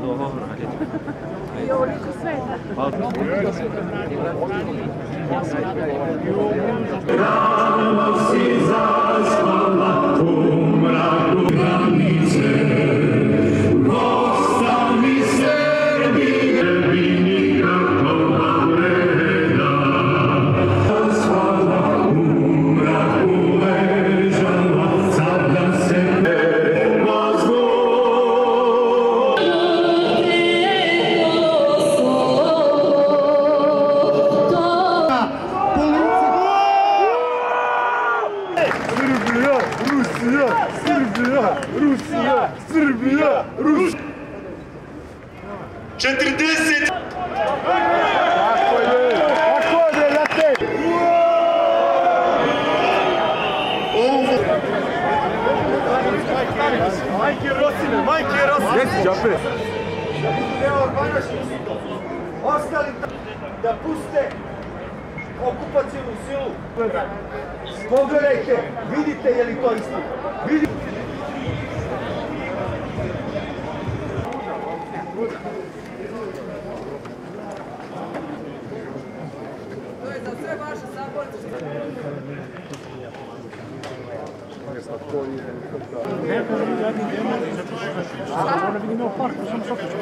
Dobro, ajde. I ovoliko sveta. Rano si zaspala u mraku granice, ostani Srbi, Srbi nikakva vreda. Zaspala u mraku ležala, sada se nema zbog. Srbija, Rusija. 40! Tako je, brate! Majke Rosine! Jesi, Đape? Ostali da puste okupacijonu silu. Pogledajte, vidite je li to istina. To je za sve vaše saborce. Ona vidimo u parku, sam sokaču.